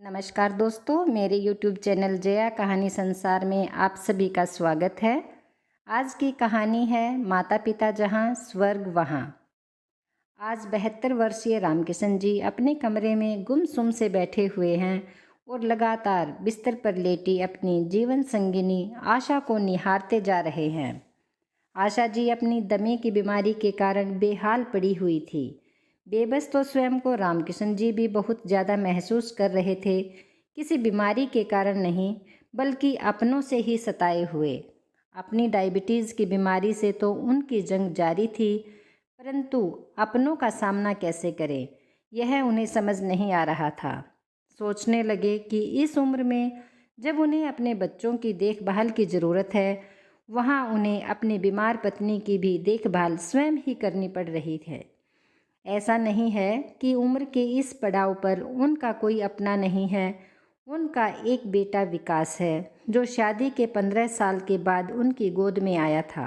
नमस्कार दोस्तों, मेरे YouTube चैनल जया कहानी संसार में आप सभी का स्वागत है। आज की कहानी है माता पिता जहाँ स्वर्ग वहाँ। आज 72 वर्षीय रामकिशन जी अपने कमरे में गुमसुम से बैठे हुए हैं और लगातार बिस्तर पर लेटी अपनी जीवन संगिनी आशा को निहारते जा रहे हैं। आशा जी अपनी दमे की बीमारी के कारण बेहाल पड़ी हुई थी। बेबस तो स्वयं को रामकिशन जी भी बहुत ज़्यादा महसूस कर रहे थे, किसी बीमारी के कारण नहीं बल्कि अपनों से ही सताए हुए। अपनी डायबिटीज़ की बीमारी से तो उनकी जंग जारी थी, परंतु अपनों का सामना कैसे करें यह उन्हें समझ नहीं आ रहा था। सोचने लगे कि इस उम्र में जब उन्हें अपने बच्चों की देखभाल की ज़रूरत है, वहाँ उन्हें अपनी बीमार पत्नी की भी देखभाल स्वयं ही करनी पड़ रही है। ऐसा नहीं है कि उम्र के इस पड़ाव पर उनका कोई अपना नहीं है। उनका एक बेटा विकास है जो शादी के 15 साल के बाद उनकी गोद में आया था,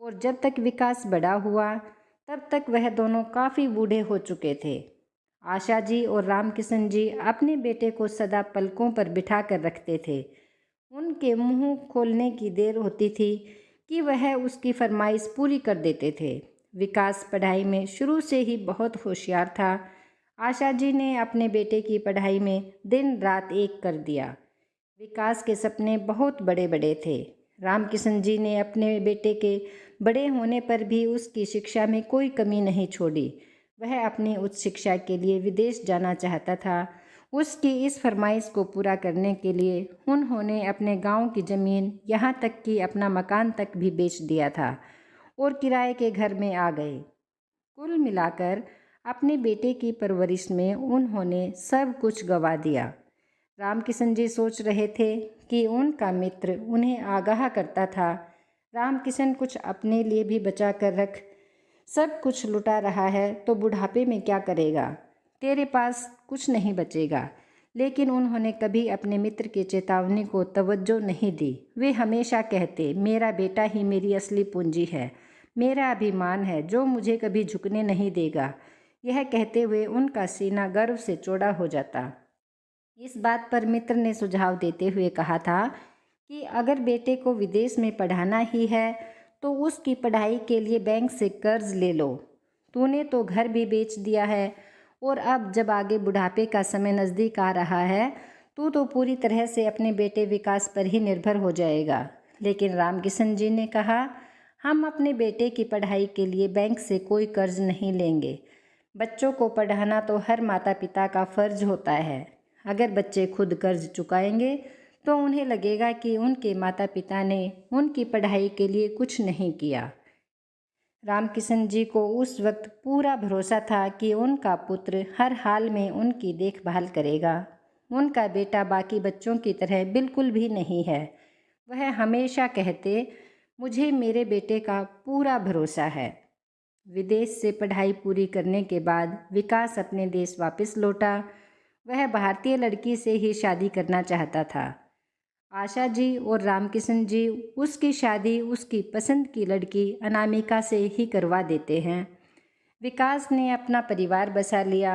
और जब तक विकास बड़ा हुआ तब तक वह दोनों काफ़ी बूढ़े हो चुके थे। आशा जी और रामकिशन जी अपने बेटे को सदा पलकों पर बिठा कर रखते थे। उनके मुंह खोलने की देर होती थी कि वह उसकी फरमाइश पूरी कर देते थे। विकास पढ़ाई में शुरू से ही बहुत होशियार था। आशा जी ने अपने बेटे की पढ़ाई में दिन रात एक कर दिया। विकास के सपने बहुत बड़े बड़े थे। रामकिशन जी ने अपने बेटे के बड़े होने पर भी उसकी शिक्षा में कोई कमी नहीं छोड़ी। वह अपनी उच्च शिक्षा के लिए विदेश जाना चाहता था। उसकी इस फरमाइश को पूरा करने के लिए उन्होंने अपने गांव की ज़मीन, यहाँ तक कि अपना मकान तक भी बेच दिया था और किराए के घर में आ गए। कुल मिलाकर अपने बेटे की परवरिश में उन्होंने सब कुछ गंवा दिया। रामकिशन जी सोच रहे थे कि उनका मित्र उन्हें आगाह करता था, रामकिशन कुछ अपने लिए भी बचा कर रख, सब कुछ लुटा रहा है तो बुढ़ापे में क्या करेगा, तेरे पास कुछ नहीं बचेगा। लेकिन उन्होंने कभी अपने मित्र की चेतावनी को तवज्जो नहीं दी। वे हमेशा कहते, मेरा बेटा ही मेरी असली पूंजी है, मेरा अभिमान है जो मुझे कभी झुकने नहीं देगा। यह कहते हुए उनका सीना गर्व से चौड़ा हो जाता। इस बात पर मित्र ने सुझाव देते हुए कहा था कि अगर बेटे को विदेश में पढ़ाना ही है तो उसकी पढ़ाई के लिए बैंक से कर्ज ले लो। तूने तो घर भी बेच दिया है और अब जब आगे बुढ़ापे का समय नज़दीक आ रहा है तू तो पूरी तरह से अपने बेटे विकास पर ही निर्भर हो जाएगा। लेकिन रामकिशन जी ने कहा, हम अपने बेटे की पढ़ाई के लिए बैंक से कोई कर्ज नहीं लेंगे। बच्चों को पढ़ाना तो हर माता पिता का फ़र्ज होता है। अगर बच्चे खुद कर्ज चुकाएंगे तो उन्हें लगेगा कि उनके माता पिता ने उनकी पढ़ाई के लिए कुछ नहीं किया। रामकिशन जी को उस वक्त पूरा भरोसा था कि उनका पुत्र हर हाल में उनकी देखभाल करेगा। उनका बेटा बाकी बच्चों की तरह बिल्कुल भी नहीं है। वह हमेशा कहते, मुझे मेरे बेटे का पूरा भरोसा है। विदेश से पढ़ाई पूरी करने के बाद विकास अपने देश वापस लौटा। वह भारतीय लड़की से ही शादी करना चाहता था। आशा जी और रामकिशन जी उसकी शादी उसकी पसंद की लड़की अनामिका से ही करवा देते हैं। विकास ने अपना परिवार बसा लिया।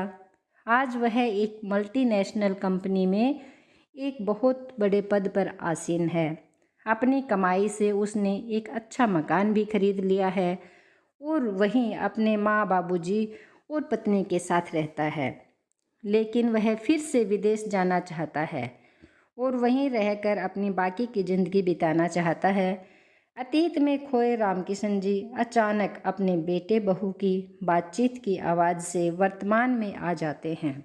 आज वह एक मल्टीनेशनल कंपनी में एक बहुत बड़े पद पर आसीन है। अपनी कमाई से उसने एक अच्छा मकान भी खरीद लिया है और वहीं अपने माँ बाबूजी और पत्नी के साथ रहता है। लेकिन वह फिर से विदेश जाना चाहता है और वहीं रहकर अपनी बाकी की ज़िंदगी बिताना चाहता है। अतीत में खोए रामकिशन जी अचानक अपने बेटे बहू की बातचीत की आवाज़ से वर्तमान में आ जाते हैं।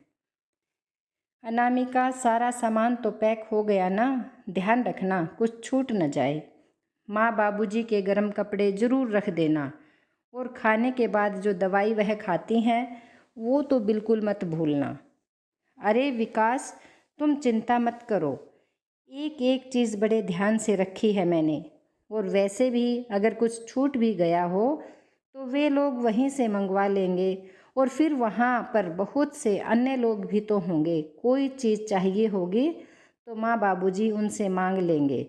अनामिका, सारा सामान तो पैक हो गया ना, ध्यान रखना कुछ छूट न जाए। माँ बाबूजी के गर्म कपड़े ज़रूर रख देना और खाने के बाद जो दवाई वह खाती हैं वो तो बिल्कुल मत भूलना। अरे विकास, तुम चिंता मत करो, एक एक चीज़ बड़े ध्यान से रखी है मैंने, और वैसे भी अगर कुछ छूट भी गया हो तो वे लोग वहीं से मंगवा लेंगे और फिर वहाँ पर बहुत से अन्य लोग भी तो होंगे, कोई चीज़ चाहिए होगी तो माँ बाबूजी उनसे मांग लेंगे।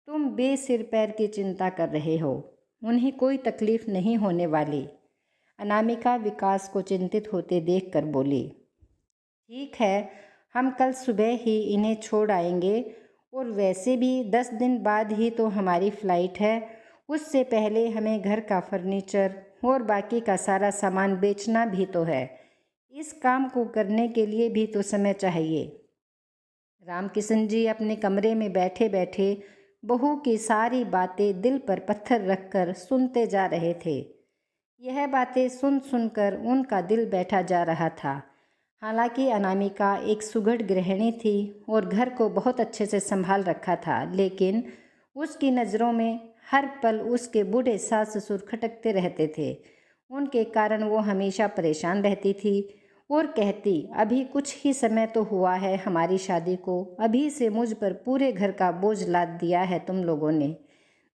तुम बेसिर पैर की चिंता कर रहे हो, उन्हें कोई तकलीफ़ नहीं होने वाली। अनामिका विकास को चिंतित होते देखकर बोली, ठीक है, हम कल सुबह ही इन्हें छोड़ आएंगे और वैसे भी 10 दिन बाद ही तो हमारी फ़्लाइट है। उससे पहले हमें घर का फर्नीचर और बाकी का सारा सामान बेचना भी तो है। इस काम को करने के लिए भी तो समय चाहिए। रामकिशन जी अपने कमरे में बैठे बैठे बहू की सारी बातें दिल पर पत्थर रखकर सुनते जा रहे थे। यह बातें सुन सुनकर उनका दिल बैठा जा रहा था। हालांकि अनामिका एक सुघड़ गृहिणी थी और घर को बहुत अच्छे से संभाल रखा था, लेकिन उसकी नज़रों में हर पल उसके बूढ़े सास ससुर खटकते रहते थे। उनके कारण वो हमेशा परेशान रहती थी और कहती, अभी कुछ ही समय तो हुआ है हमारी शादी को, अभी से मुझ पर पूरे घर का बोझ लाद दिया है तुम लोगों ने।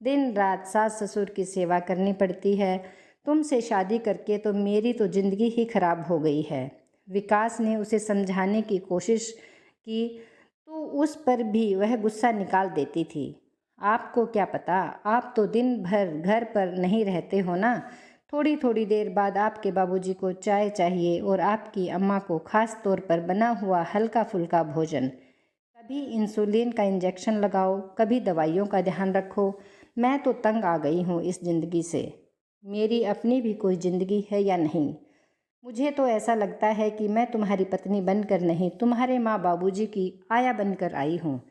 दिन रात सास ससुर की सेवा करनी पड़ती है। तुमसे शादी करके तो मेरी तो ज़िंदगी ही खराब हो गई है। विकास ने उसे समझाने की कोशिश की तो उस पर भी वह गुस्सा निकाल देती थी। आपको क्या पता, आप तो दिन भर घर पर नहीं रहते हो ना। थोड़ी थोड़ी देर बाद आपके बाबूजी को चाय चाहिए और आपकी अम्मा को खास तौर पर बना हुआ हल्का फुल्का भोजन। कभी इंसुलिन का इंजेक्शन लगाओ, कभी दवाइयों का ध्यान रखो। मैं तो तंग आ गई हूँ इस ज़िंदगी से। मेरी अपनी भी कोई ज़िंदगी है या नहीं? मुझे तो ऐसा लगता है कि मैं तुम्हारी पत्नी बनकर नहीं, तुम्हारे माँ बाबूजी की आया बनकर आई हूँ।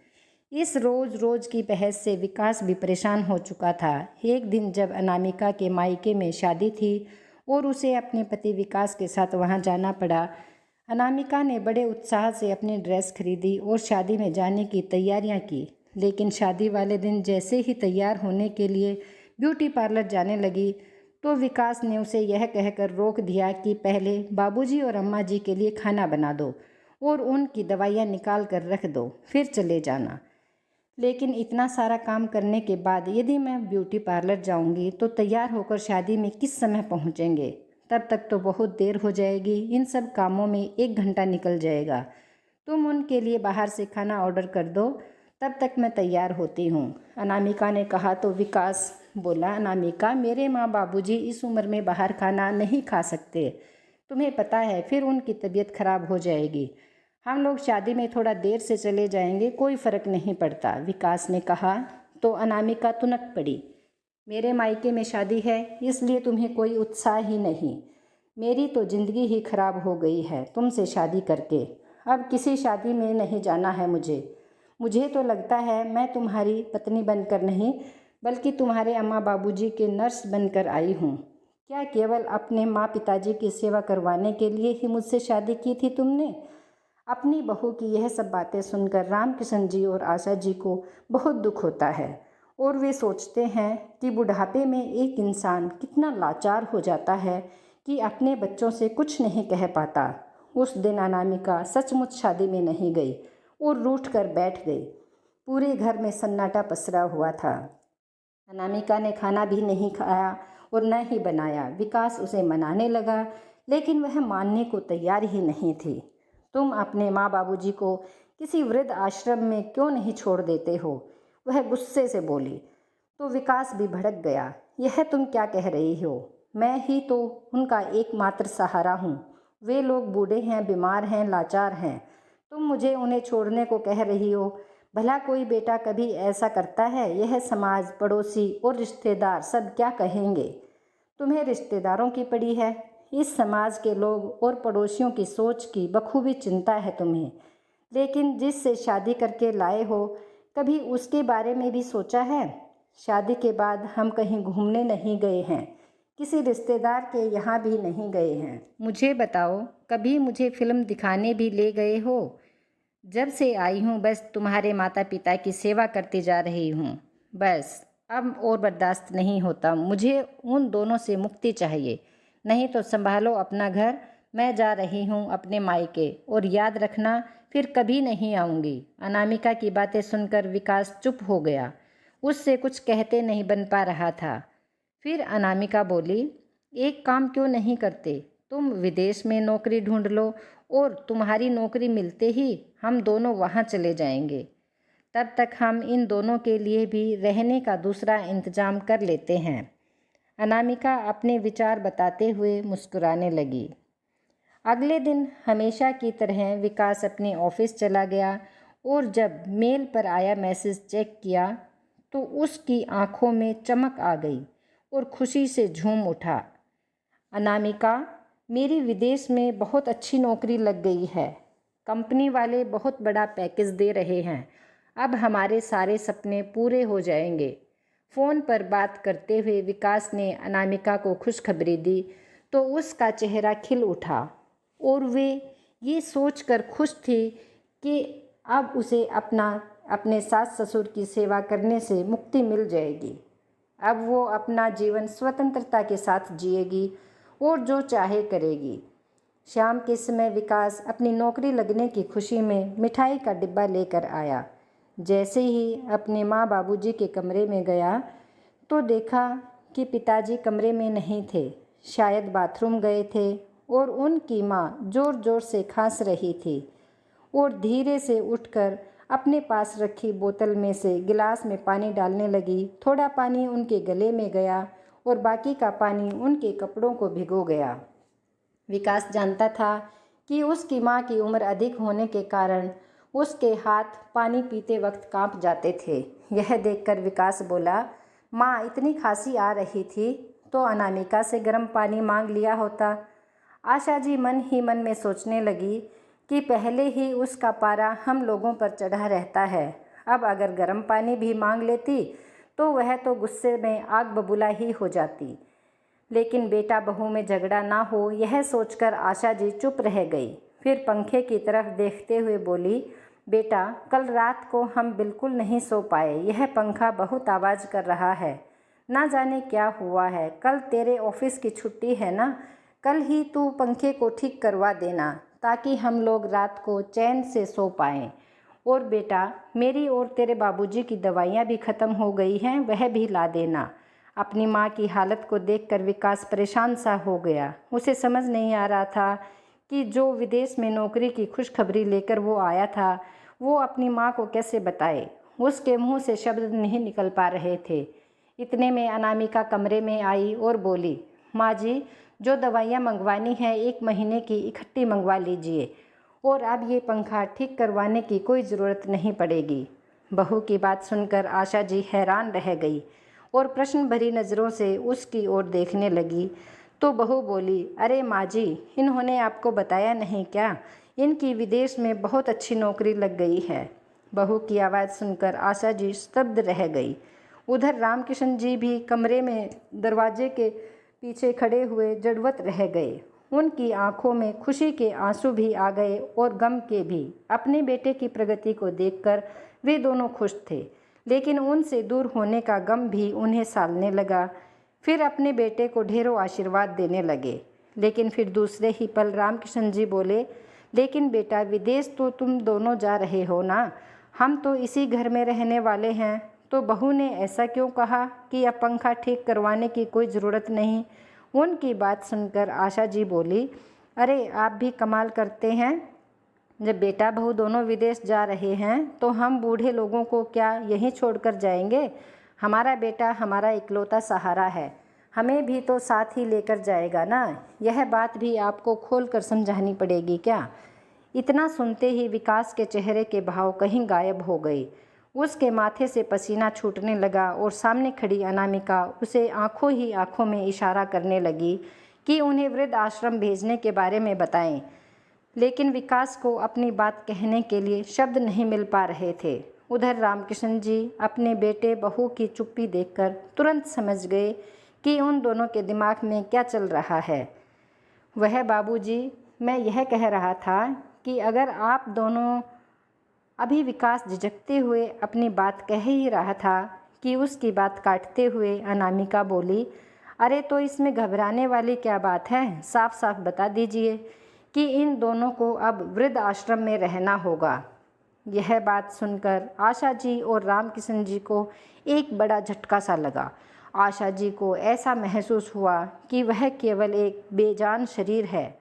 इस रोज़ रोज़ की बहस से विकास भी परेशान हो चुका था। एक दिन जब अनामिका के मायके में शादी थी और उसे अपने पति विकास के साथ वहाँ जाना पड़ा, अनामिका ने बड़े उत्साह से अपनी ड्रेस खरीदी और शादी में जाने की तैयारियां की। लेकिन शादी वाले दिन जैसे ही तैयार होने के लिए ब्यूटी पार्लर जाने लगी तो विकास ने उसे यह कहकर रोक दिया कि पहले बाबूजी और अम्मा जी के लिए खाना बना दो और उनकी दवाइयाँ निकाल कर रख दो, फिर चले जाना। लेकिन इतना सारा काम करने के बाद यदि मैं ब्यूटी पार्लर जाऊंगी तो तैयार होकर शादी में किस समय पहुंचेंगे? तब तक तो बहुत देर हो जाएगी। इन सब कामों में 1 घंटा निकल जाएगा। तुम उनके लिए बाहर से खाना ऑर्डर कर दो, तब तक मैं तैयार होती हूँ, अनामिका ने कहा। तो विकास बोला, अनामिका, मेरे माँ बाबूजी इस उम्र में बाहर खाना नहीं खा सकते। तुम्हें पता है फिर उनकी तबीयत खराब हो जाएगी। हम लोग शादी में थोड़ा देर से चले जाएंगे, कोई फ़र्क नहीं पड़ता, विकास ने कहा। तो अनामिका तुनक पड़ी। मेरे मायके में शादी है इसलिए तुम्हें कोई उत्साह ही नहीं। मेरी तो ज़िंदगी ही खराब हो गई है तुमसे शादी करके। अब किसी शादी में नहीं जाना है मुझे तो लगता है मैं तुम्हारी पत्नी बनकर नहीं बल्कि तुम्हारे अम्मा बाबूजी के नर्स बनकर आई हूँ। क्या केवल अपने माँ पिताजी की सेवा करवाने के लिए ही मुझसे शादी की थी तुमने? अपनी बहू की यह सब बातें सुनकर रामकिशन जी और आशा जी को बहुत दुख होता है और वे सोचते हैं कि बुढ़ापे में एक इंसान कितना लाचार हो जाता है कि अपने बच्चों से कुछ नहीं कह पाता। उस दिन अनामिका सचमुच शादी में नहीं गई और रूठ कर बैठ गई। पूरे घर में सन्नाटा पसरा हुआ था। अनामिका ने खाना भी नहीं खाया और न ही बनाया। विकास उसे मनाने लगा लेकिन वह मानने को तैयार ही नहीं थी। तुम अपने माँ बाबूजी को किसी वृद्ध आश्रम में क्यों नहीं छोड़ देते हो? वह गुस्से से बोली। तो विकास भी भड़क गया। यह तुम क्या कह रही हो? मैं ही तो उनका एकमात्र सहारा हूँ। वे लोग बूढ़े हैं, बीमार हैं, लाचार हैं। तुम मुझे उन्हें छोड़ने को कह रही हो? भला कोई बेटा कभी ऐसा करता है? यह समाज, पड़ोसी और रिश्तेदार सब क्या कहेंगे? तुम्हें रिश्तेदारों की पड़ी है। इस समाज के लोग और पड़ोसियों की सोच की बखूबी चिंता है तुम्हें। लेकिन जिससे शादी करके लाए हो, कभी उसके बारे में भी सोचा है? शादी के बाद हम कहीं घूमने नहीं गए हैं, किसी रिश्तेदार के यहाँ भी नहीं गए हैं। मुझे बताओ, कभी मुझे फिल्म दिखाने भी ले गए हो? जब से आई हूँ बस तुम्हारे माता पिता की सेवा करती जा रही हूँ। बस अब और बर्दाश्त नहीं होता। मुझे उन दोनों से मुक्ति चाहिए। नहीं तो संभालो अपना घर। मैं जा रही हूँ अपने मायके, और याद रखना फिर कभी नहीं आऊँगी। अनामिका की बातें सुनकर विकास चुप हो गया। उससे कुछ कहते नहीं बन पा रहा था। फिर अनामिका बोली, एक काम क्यों नहीं करते? तुम विदेश में नौकरी ढूंढ लो और तुम्हारी नौकरी मिलते ही हम दोनों वहाँ चले जाएंगे। तब तक हम इन दोनों के लिए भी रहने का दूसरा इंतजाम कर लेते हैं। अनामिका अपने विचार बताते हुए मुस्कुराने लगी। अगले दिन हमेशा की तरह विकास अपने ऑफिस चला गया और जब मेल पर आया मैसेज चेक किया तो उसकी आंखों में चमक आ गई और खुशी से झूम उठा। अनामिका, मेरी विदेश में बहुत अच्छी नौकरी लग गई है। कंपनी वाले बहुत बड़ा पैकेज दे रहे हैं। अब हमारे सारे सपने पूरे हो जाएंगे। फ़ोन पर बात करते हुए विकास ने अनामिका को खुशखबरी दी तो उसका चेहरा खिल उठा और वे ये सोचकर खुश थी कि अब उसे अपने सास ससुर की सेवा करने से मुक्ति मिल जाएगी। अब वो अपना जीवन स्वतंत्रता के साथ जिएगी और जो चाहे करेगी। शाम के समय विकास अपनी नौकरी लगने की खुशी में मिठाई का डिब्बा लेकर आया। जैसे ही अपने माँ बाबूजी के कमरे में गया तो देखा कि पिताजी कमरे में नहीं थे, शायद बाथरूम गए थे और उनकी माँ ज़ोर ज़ोर से खांस रही थी और धीरे से उठकर अपने पास रखी बोतल में से गिलास में पानी डालने लगी। थोड़ा पानी उनके गले में गया और बाकी का पानी उनके कपड़ों को भिगो गया। विकास जानता था कि उसकी माँ की उम्र अधिक होने के कारण उसके हाथ पानी पीते वक्त कांप जाते थे। यह देखकर विकास बोला, माँ इतनी खांसी आ रही थी तो अनामिका से गर्म पानी मांग लिया होता। आशा जी मन ही मन में सोचने लगी कि पहले ही उसका पारा हम लोगों पर चढ़ा रहता है, अब अगर गर्म पानी भी मांग लेती तो वह तो गुस्से में आग बबूला ही हो जाती। लेकिन बेटा बहू में झगड़ा ना हो, यह सोचकर आशा जी चुप रह गई। फिर पंखे की तरफ देखते हुए बोली, बेटा कल रात को हम बिल्कुल नहीं सो पाए। यह पंखा बहुत आवाज़ कर रहा है, ना जाने क्या हुआ है। कल तेरे ऑफिस की छुट्टी है ना, कल ही तू पंखे को ठीक करवा देना ताकि हम लोग रात को चैन से सो पाएं। और बेटा मेरी और तेरे बाबूजी की दवाइयाँ भी ख़त्म हो गई हैं, वह भी ला देना। अपनी माँ की हालत को देखकर विकास परेशान सा हो गया। उसे समझ नहीं आ रहा था कि जो विदेश में नौकरी की खुशखबरी लेकर वो आया था वो अपनी माँ को कैसे बताए। उसके मुंह से शब्द नहीं निकल पा रहे थे। इतने में अनामिका कमरे में आई और बोली, माँ जी जो दवाइयाँ मंगवानी है 1 महीने की इकट्ठी मंगवा लीजिए और अब ये पंखा ठीक करवाने की कोई ज़रूरत नहीं पड़ेगी। बहू की बात सुनकर आशा जी हैरान रह गई और प्रश्न भरी नज़रों से उसकी ओर देखने लगी। तो बहू बोली, अरे माँ जी इन्होंने आपको बताया नहीं क्या, इनकी विदेश में बहुत अच्छी नौकरी लग गई है। बहू की आवाज़ सुनकर आशा जी स्तब्ध रह गई। उधर रामकिशन जी भी कमरे में दरवाजे के पीछे खड़े हुए जड़वत रह गए। उनकी आंखों में खुशी के आंसू भी आ गए और गम के भी। अपने बेटे की प्रगति को देखकर वे दोनों खुश थे, लेकिन उनसे दूर होने का गम भी उन्हें सालने लगा। फिर अपने बेटे को ढेरों आशीर्वाद देने लगे। लेकिन फिर दूसरे ही पल रामकिशन जी बोले, लेकिन बेटा विदेश तो तुम दोनों जा रहे हो ना, हम तो इसी घर में रहने वाले हैं। तो बहू ने ऐसा क्यों कहा कि अब पंखा ठीक करवाने की कोई ज़रूरत नहीं। उनकी बात सुनकर आशा जी बोली, अरे आप भी कमाल करते हैं। जब बेटा बहू दोनों विदेश जा रहे हैं तो हम बूढ़े लोगों को क्या यहीं छोड़कर जाएंगे। हमारा बेटा हमारा इकलौता सहारा है, हमें भी तो साथ ही लेकर जाएगा ना। यह बात भी आपको खोल कर समझानी पड़ेगी क्या। इतना सुनते ही विकास के चेहरे के भाव कहीं गायब हो गए। उसके माथे से पसीना छूटने लगा और सामने खड़ी अनामिका उसे आंखों ही आंखों में इशारा करने लगी कि उन्हें वृद्ध आश्रम भेजने के बारे में बताएं। लेकिन विकास को अपनी बात कहने के लिए शब्द नहीं मिल पा रहे थे। उधर रामकिशन जी अपने बेटे बहू की चुप्पी देखकर तुरंत समझ गए कि उन दोनों के दिमाग में क्या चल रहा है। वह, बाबूजी मैं यह कह रहा था कि अगर आप दोनों। अभी विकास झिझकते हुए अपनी बात कह ही रहा था कि उसकी बात काटते हुए अनामिका बोली, अरे तो इसमें घबराने वाली क्या बात है, साफ साफ बता दीजिए कि इन दोनों को अब वृद्ध आश्रम में रहना होगा। यह बात सुनकर आशा जी और रामकिशन जी को एक बड़ा झटका सा लगा। आशा जी को ऐसा महसूस हुआ कि वह केवल एक बेजान शरीर है,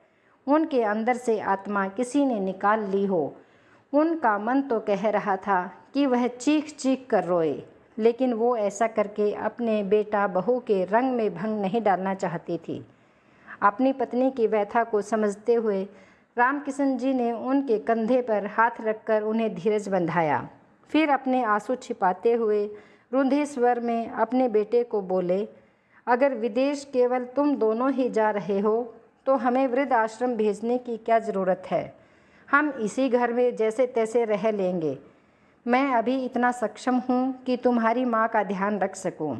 उनके अंदर से आत्मा किसी ने निकाल ली हो। उनका मन तो कह रहा था कि वह चीख चीख कर रोए, लेकिन वो ऐसा करके अपने बेटा बहू के रंग में भंग नहीं डालना चाहती थी। अपनी पत्नी की व्यथा को समझते हुए रामकिशन जी ने उनके कंधे पर हाथ रखकर उन्हें धीरज बंधाया। फिर अपने आंसू छिपाते हुए रुंधे स्वर में अपने बेटे को बोले, अगर विदेश केवल तुम दोनों ही जा रहे हो तो हमें वृद्ध आश्रम भेजने की क्या ज़रूरत है। हम इसी घर में जैसे तैसे रह लेंगे। मैं अभी इतना सक्षम हूँ कि तुम्हारी माँ का ध्यान रख सकूँ।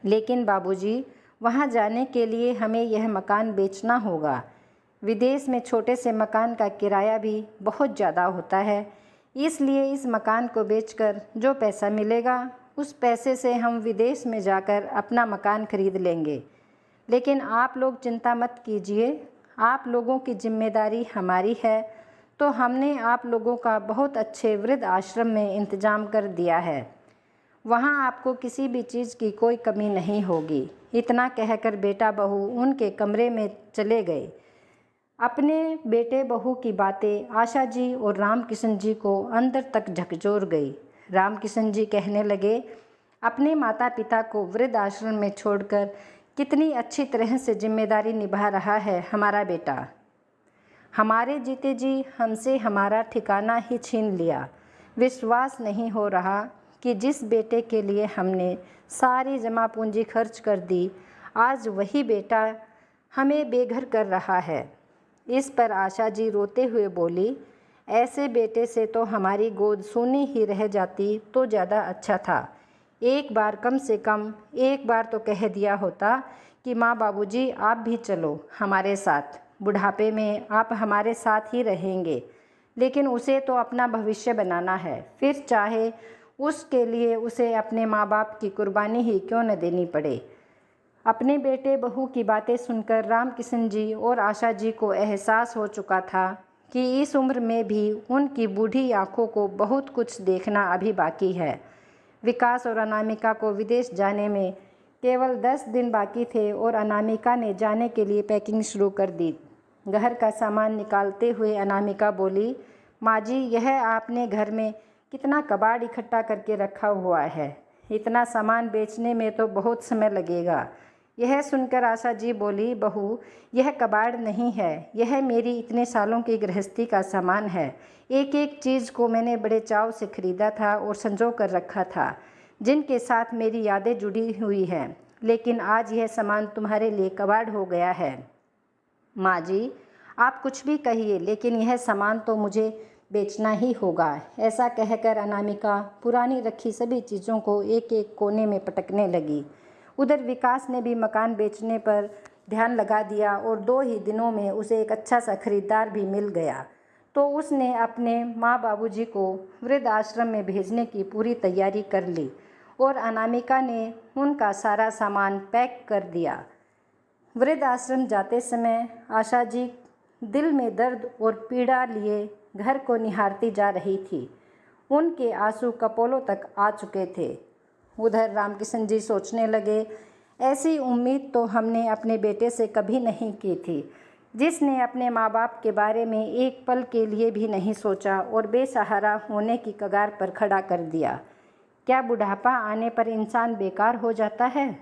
लेकिन बाबूजी, वहाँ जाने के लिए हमें यह मकान बेचना होगा। विदेश में छोटे से मकान का किराया भी बहुत ज़्यादा होता है। इसलिए इस मकान को बेचकर जो पैसा मिलेगा उस पैसे से हम विदेश में जाकर अपना मकान खरीद लेंगे। लेकिन आप लोग चिंता मत कीजिए, आप लोगों की जिम्मेदारी हमारी है, तो हमने आप लोगों का बहुत अच्छे वृद्ध आश्रम में इंतज़ाम कर दिया है। वहाँ आपको किसी भी चीज़ की कोई कमी नहीं होगी। इतना कहकर बेटा बहू उनके कमरे में चले गए। अपने बेटे बहू की बातें आशा जी और रामकिशन जी को अंदर तक झकझोर गई। रामकिशन जी कहने लगे, अपने माता पिता को वृद्ध आश्रम में छोड़कर कितनी अच्छी तरह से जिम्मेदारी निभा रहा है हमारा बेटा। हमारे जीते जी हमसे हमारा ठिकाना ही छीन लिया। विश्वास नहीं हो रहा कि जिस बेटे के लिए हमने सारी जमा पूंजी खर्च कर दी, आज वही बेटा हमें बेघर कर रहा है। इस पर आशा जी रोते हुए बोली, ऐसे बेटे से तो हमारी गोद सूनी ही रह जाती तो ज़्यादा अच्छा था। एक बार, कम से कम एक बार तो कह दिया होता कि माँ बाबूजी आप भी चलो हमारे साथ, बुढ़ापे में आप हमारे साथ ही रहेंगे। लेकिन उसे तो अपना भविष्य बनाना है, फिर चाहे उसके लिए उसे अपने माँ बाप की कुर्बानी ही क्यों न देनी पड़े। अपने बेटे बहू की बातें सुनकर रामकिशन जी और आशा जी को एहसास हो चुका था कि इस उम्र में भी उनकी बूढ़ी आंखों को बहुत कुछ देखना अभी बाकी है। विकास और अनामिका को विदेश जाने में केवल 10 दिन बाकी थे और अनामिका ने जाने के लिए पैकिंग शुरू कर दी। घर का सामान निकालते हुए अनामिका बोली, माँ जी, यह आपने घर में कितना कबाड़ इकट्ठा करके रखा हुआ है। इतना सामान बेचने में तो बहुत समय लगेगा। यह सुनकर आशा जी बोली, बहू, यह कबाड़ नहीं है, यह मेरी इतने सालों की गृहस्थी का सामान है। एक एक चीज़ को मैंने बड़े चाव से खरीदा था और संजो कर रखा था, जिनके साथ मेरी यादें जुड़ी हुई हैं। लेकिन आज यह सामान तुम्हारे लिए कबाड़ हो गया है। माँ जी, आप कुछ भी कहिए, लेकिन यह सामान तो मुझे बेचना ही होगा। ऐसा कहकर अनामिका पुरानी रखी सभी चीज़ों को एक एक कोने में पटकने लगी। उधर विकास ने भी मकान बेचने पर ध्यान लगा दिया और 2 ही दिनों में उसे एक अच्छा सा खरीदार भी मिल गया। तो उसने अपने माँ बाबूजी को वृद्ध आश्रम में भेजने की पूरी तैयारी कर ली और अनामिका ने उनका सारा सामान पैक कर दिया। वृद्ध आश्रम जाते समय आशा जी दिल में दर्द और पीड़ा लिए घर को निहारती जा रही थी। उनके आंसू कपोलों तक आ चुके थे। उधर रामकिशन जी सोचने लगे, ऐसी उम्मीद तो हमने अपने बेटे से कभी नहीं की थी, जिसने अपने माँ बाप के बारे में एक पल के लिए भी नहीं सोचा और बेसहारा होने की कगार पर खड़ा कर दिया। क्या बुढ़ापा आने पर इंसान बेकार हो जाता है?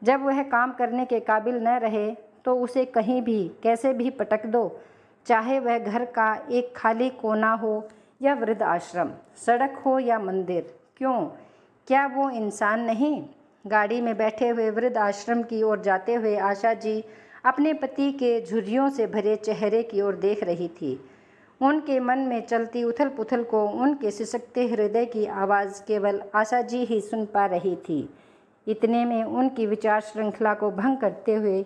जब वह काम करने के काबिल न रहे तो उसे कहीं भी कैसे भी पटक दो, चाहे वह घर का एक खाली कोना हो या वृद्ध आश्रम, सड़क हो या मंदिर। क्यों, क्या वो इंसान नहीं? गाड़ी में बैठे हुए वृद्ध आश्रम की ओर जाते हुए आशा जी अपने पति के झुर्रियों से भरे चेहरे की ओर देख रही थी। उनके मन में चलती उथल पुथल को उनके सिसकते हृदय की आवाज़ केवल आशा जी ही सुन पा रही थी। इतने में उनकी विचार श्रृंखला को भंग करते हुए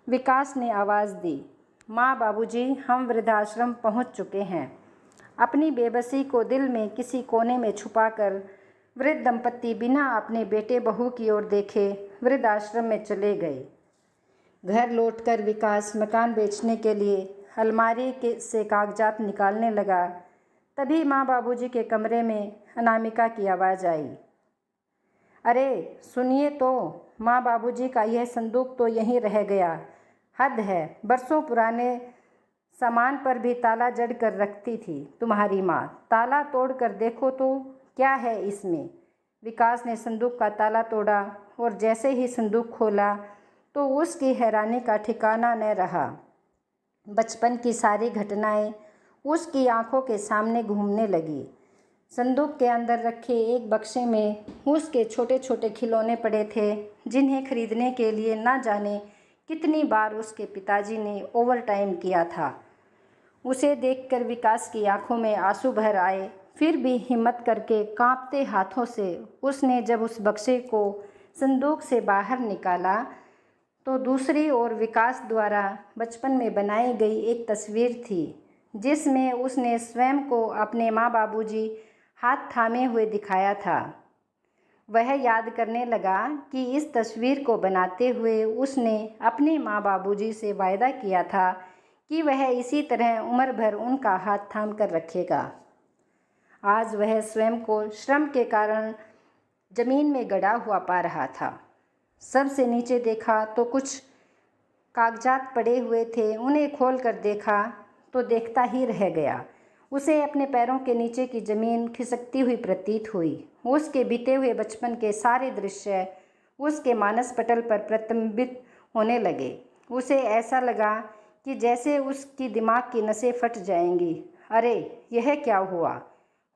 विकास ने आवाज़ दी, माँ बाबूजी, हम वृद्धाश्रम पहुँच चुके हैं। अपनी बेबसी को दिल में किसी कोने में छुपाकर वृद्ध दंपत्ति बिना अपने बेटे बहू की ओर देखे वृद्धाश्रम में चले गए। घर लौटकर विकास मकान बेचने के लिए अलमारी से कागजात निकालने लगा। तभी माँ बाबूजी के कमरे में अनामिका की आवाज़ आई, अरे सुनिए तो, माँ बाबूजी का यह संदूक तो यहीं रह गया। हद है, बरसों पुराने सामान पर भी ताला जड़ कर रखती थी तुम्हारी माँ। ताला तोड़ कर देखो तो क्या है इसमें। विकास ने संदूक का ताला तोड़ा और जैसे ही संदूक खोला तो उसकी हैरानी का ठिकाना न रहा। बचपन की सारी घटनाएं उसकी आंखों के सामने घूमने लगी। संदूक के अंदर रखे एक बक्से में उसके छोटे छोटे खिलौने पड़े थे, जिन्हें खरीदने के लिए ना जाने कितनी बार उसके पिताजी ने ओवर टाइम किया था। उसे देखकर विकास की आंखों में आंसू भर आए। फिर भी हिम्मत करके कांपते हाथों से उसने जब उस बक्से को संदूक से बाहर निकाला तो दूसरी ओर विकास द्वारा बचपन में बनाई गई एक तस्वीर थी, जिसमें उसने स्वयं को अपने माँ बाबूजी हाथ थामे हुए दिखाया था। वह याद करने लगा कि इस तस्वीर को बनाते हुए उसने अपने माँ बाबूजी से वायदा किया था कि वह इसी तरह उम्र भर उनका हाथ थाम कर रखेगा। आज वह स्वयं को श्रम के कारण जमीन में गड़ा हुआ पा रहा था। सबसे नीचे देखा तो कुछ कागजात पड़े हुए थे। उन्हें खोल कर देखा तो देखता ही रह गया। उसे अपने पैरों के नीचे की ज़मीन खिसकती हुई प्रतीत हुई। उसके बीते हुए बचपन के सारे दृश्य उसके मानस पटल पर प्रतिबिंबित होने लगे। उसे ऐसा लगा कि जैसे उसकी दिमाग की नसें फट जाएंगी। अरे यह क्या हुआ?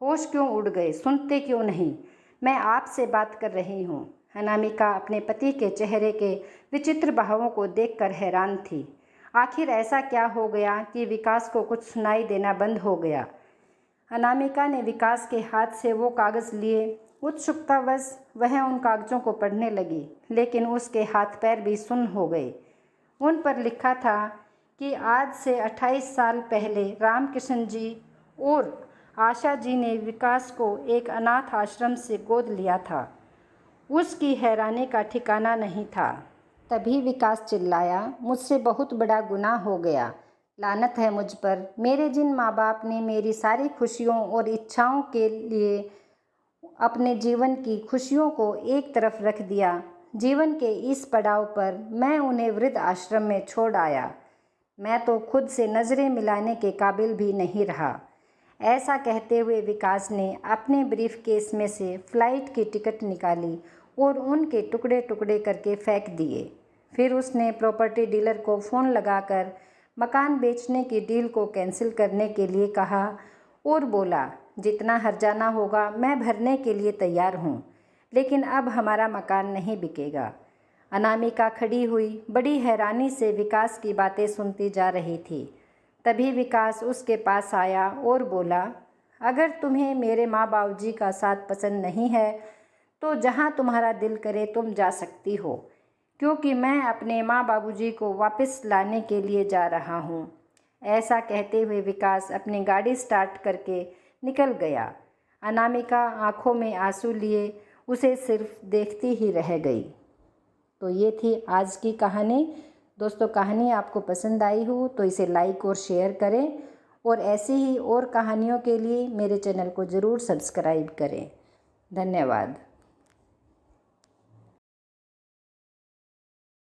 होश क्यों उड़ गए? सुनते क्यों नहीं? मैं आपसे बात कर रही हूँ। अनामिका अपने पति के चेहरे के विचित्र भावों को देखकर हैरान थी। आखिर ऐसा क्या हो गया कि विकास को कुछ सुनाई देना बंद हो गया? अनामिका ने विकास के हाथ से वो कागज़ लिए। उत्सुकतावश वह उन कागज़ों को पढ़ने लगी, लेकिन उसके हाथ पैर भी सुन्न हो गए। उन पर लिखा था कि आज से 28 साल पहले रामकिशन जी और आशा जी ने विकास को एक अनाथ आश्रम से गोद लिया था। उसकी हैरानी का ठिकाना नहीं था। तभी विकास चिल्लाया, मुझसे बहुत बड़ा गुनाह हो गया। लानत है मुझ पर। मेरे जिन माँ बाप ने मेरी सारी खुशियों और इच्छाओं के लिए अपने जीवन की खुशियों को एक तरफ रख दिया, जीवन के इस पड़ाव पर मैं उन्हें वृद्ध आश्रम में छोड़ आया। मैं तो खुद से नज़रें मिलाने के काबिल भी नहीं रहा। ऐसा कहते हुए विकास ने अपने ब्रीफकेस में से फ़्लाइट की टिकट निकाली और उनके टुकड़े टुकड़े करके फेंक दिए। फिर उसने प्रॉपर्टी डीलर को फ़ोन लगाकर मकान बेचने की डील को कैंसिल करने के लिए कहा और बोला, जितना हर्जाना होगा मैं भरने के लिए तैयार हूँ, लेकिन अब हमारा मकान नहीं बिकेगा। अनामिका खड़ी हुई बड़ी हैरानी से विकास की बातें सुनती जा रही थी। तभी विकास उसके पास आया और बोला, अगर तुम्हें मेरे माँ बाबूजी का साथ पसंद नहीं है तो जहाँ तुम्हारा दिल करे तुम जा सकती हो, क्योंकि मैं अपने माँ बाबूजी को वापस लाने के लिए जा रहा हूँ। ऐसा कहते हुए विकास अपनी गाड़ी स्टार्ट करके निकल गया। अनामिका आंखों में आंसू लिए उसे सिर्फ देखती ही रह गई। तो ये थी आज की कहानी। दोस्तों, कहानी आपको पसंद आई हो तो इसे लाइक और शेयर करें, और ऐसी ही और कहानियों के लिए मेरे चैनल को ज़रूर सब्सक्राइब करें। धन्यवाद।